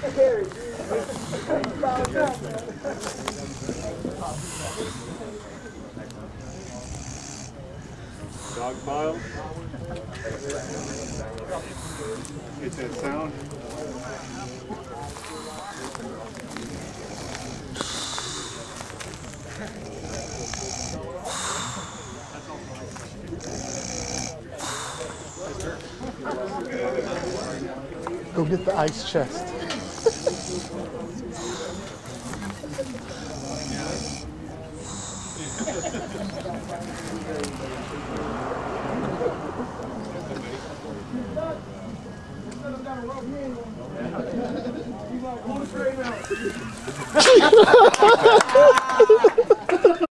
Dog pile. Get that sound. Go get the ice chest.